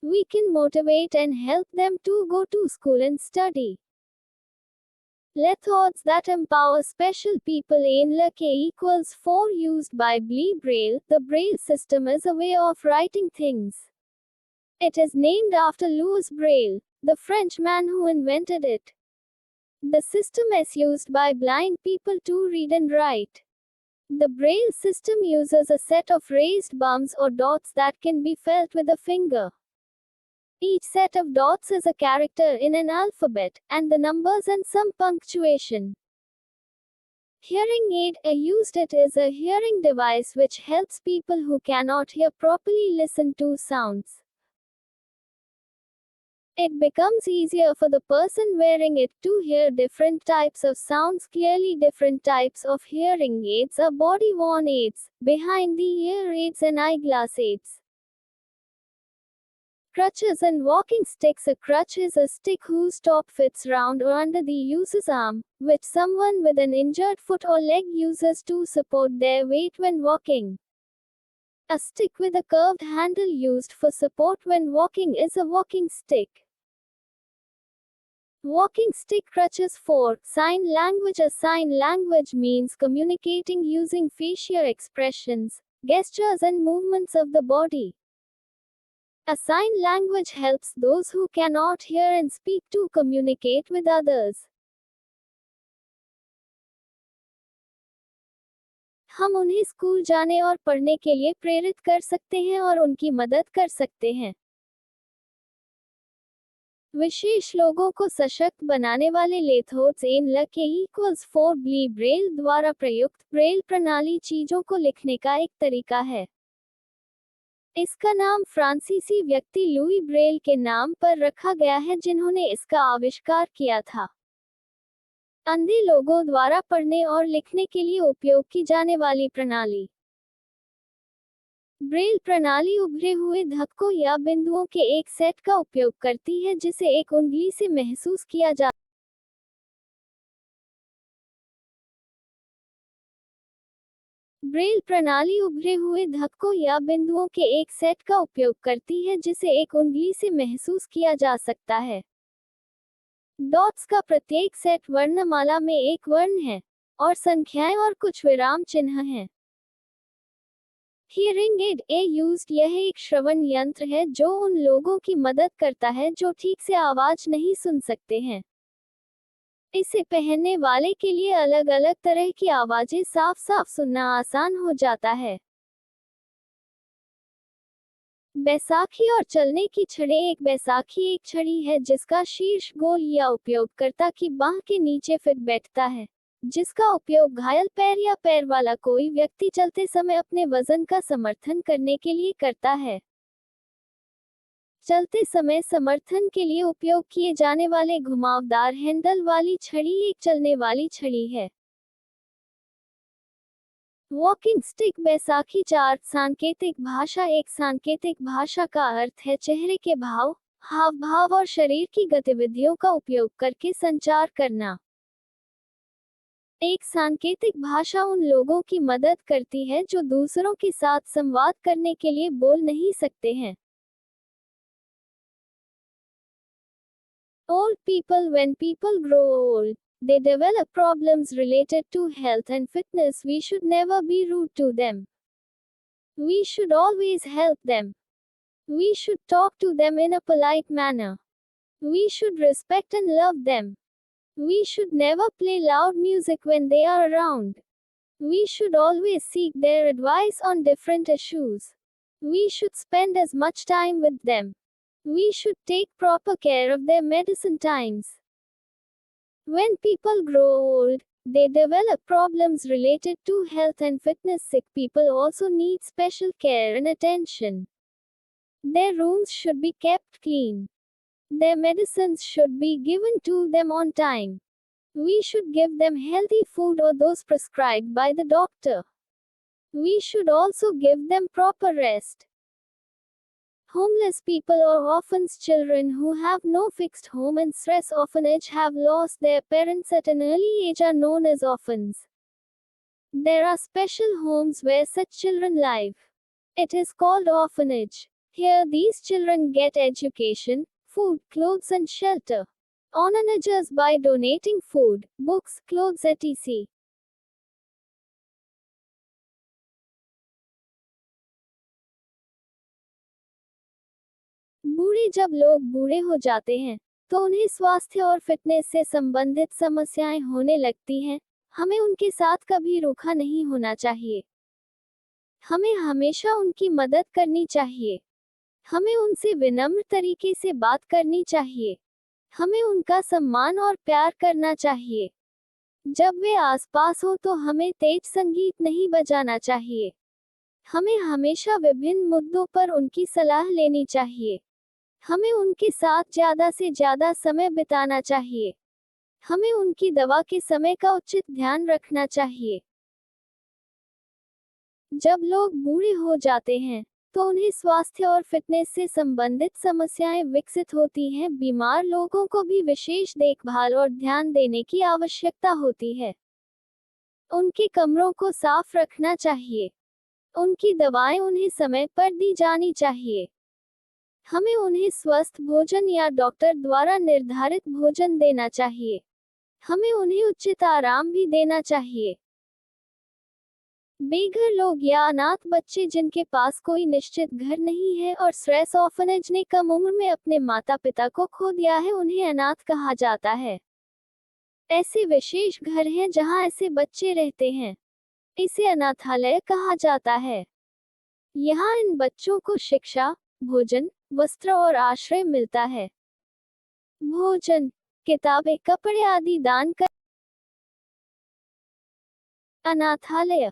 We can motivate and help them to go to school and study. Methods that empower special people in K equals 4 used by Braille. The Braille system is a way of writing things. It is named after Louis Braille, the Frenchman who invented it. The system is used by blind people to read and write. The Braille system uses a set of raised bumps or dots that can be felt with a finger. Each set of dots is a character in an alphabet, and the numbers and some punctuation. Hearing aid, used it is a hearing device which helps people who cannot hear properly listen to sounds. It becomes easier for the person wearing it to hear different types of sounds clearly. Different types of hearing aids are body-worn aids, behind-the-ear aids and eyeglass aids. Crutches and walking sticks. A crutch is a stick whose top fits round or under the user's arm, which someone with an injured foot or leg uses to support their weight when walking. A stick with a curved handle used for support when walking is a walking stick. Walking stick crutches. 4. Sign language. A sign language means communicating using facial expressions, gestures and movements of the body. A sign language helps those who cannot hear and speak to communicate with others. हम उन्हें school जाने और पढ़ने के लिए प्रेरित कर सकते हैं और उनकी मदद कर सकते हैं. विशेष लोगों को सशक्त बनाने वाले लेथोड्स इन K equals 4 ब्रेल द्वारा प्रयुक्त ब्रेल प्रणाली चीजों को लिखने का एक तरीका है. इसका नाम फ्रांसीसी व्यक्ति लुई ब्रेल के नाम पर रखा गया है जिन्होंने इसका आविष्कार किया था. अंधे लोगों द्वारा पढ़ने और लिखने के लिए उपयोग की जाने वाली प्रणाली. ब्रेल प्रणाली उभरे हुए धक्कों या बिंदुओं के एक सेट का उपयोग करती है जिसे एक उंगली से महसूस किया जा ब्रेल प्रणाली उभरे हुए धक्कों या बिंदुओं के एक सेट का उपयोग करती है जिसे एक उंगली से महसूस किया जा सकता है. डॉट्स का प्रत्येक सेट वर्णमाला में एक वर्ण है और संख्याएं और कुछ विराम चिन्ह हैं. Hearing aid used. यह एक श्रवण यंत्र है जो उन लोगों की मदद करता है जो ठीक से आवाज नहीं सुन सकते हैं. इसे पहनने वाले के लिए अलग अलग तरह की आवाजें साफ साफ सुनना आसान हो जाता है. बैसाखी और चलने की छड़ें. एक बैसाखी एक छड़ी है जिसका शीर्ष गोल या उपयोगकर्ता की बांह के नीचे फिट बैठता है, जिसका उपयोग घायल पैर या पैर वाला कोई व्यक्ति चलते समय अपने वजन का समर्थन करने के लिए करता है. चलते समय समर्थन के लिए उपयोग किए जाने वाले घुमावदार हैंडल वाली छड़ी एक चलने वाली छड़ी है. Walking stick. बैसाखी. 4. सांकेतिक भाषा. एक सांकेतिक भाषा का अर्थ है चेहरे के भाव, हाव भाव और शरीर की गतिविधियों का उपयोग करके संचार करना. एक सांकेतिक भाषा उन लोगों की मदद करती है जो दूसरों के साथ संवाद करने के लिए बोल नहीं सकते हैं. Old people. When people grow old, they develop problems related to health and fitness. We should never be rude to them. We should always help them. We should talk to them in a polite manner. We should respect and love them. We should never play loud music when they are around. We should always seek their advice on different issues. We should spend as much time with them. We should take proper care of their medicine times. When people grow old, they develop problems related to health and fitness. Sick people also need special care and attention. Their rooms should be kept clean. Their medicines should be given to them on time. We should give them healthy food or those prescribed by the doctor. We should also give them proper rest. Homeless people or orphans. Children who have no fixed home and stress orphanage have lost their parents at an early age are known as orphans. There are special homes where such children live. It is called orphanage. Here these children get education, food, clothes and shelter. Onagers by donating food, books, clothes etc. बूढ़े जब लोग बूढ़े हो जाते हैं तो उन्हें स्वास्थ्य और फिटनेस से संबंधित समस्याएं होने लगती हैं। हमें उनके साथ कभी रूखा नहीं होना चाहिए। हमें हमेशा उनकी मदद करनी चाहिए। हमें उनसे विनम्र तरीके से बात करनी चाहिए। हमें उनका सम्मान और प्यार करना चाहिए। जब वे आसपास हो तो हमें तेज संगीत नहीं बजाना चाहिए। हमें हमेशा विभिन्न मुद्दों पर उनकी सलाह लेनी चाहिए। हमें उनके साथ ज़्यादा से ज़्यादा समय बिताना चाहिए। हमें उनकी दवा के समय का उचित ध्यान रखना चाहिए। जब लोग बूढ़े हो जाते हैं तो उन्हें स्वास्थ्य और फिटनेस से संबंधित समस्याएं विकसित होती हैं। बीमार लोगों को भी विशेष देखभाल और ध्यान देने की आवश्यकता होती है। उनके कमरों को साफ रखना चाहिए। उनकी दवाएं उन्हें समय पर दी जानी चाहिए। हमें उन्हें स्वस्थ भोजन या डॉक्टर द्वारा निर्धारित भोजन देना चाहिए। हमें उन्हें उचित आराम भी देना चाहिए। बेघर लोग या अनाथ बच्चे जिनके पास कोई निश्चित घर नहीं है और स्ट्रेस ऑर्फनेज ने कम उम्र में अपने माता पिता को खो दिया है, उन्हें अनाथ कहा जाता है। ऐसे विशेष घर हैं जहां ऐसे बच्चे रहते हैं। इसे अनाथालय कहा जाता है। यहाँ इन बच्चों को शिक्षा, भोजन, वस्त्र और आश्रय मिलता है। भोजन, किताबें, कपड़े आदि दान कर। अनाथालय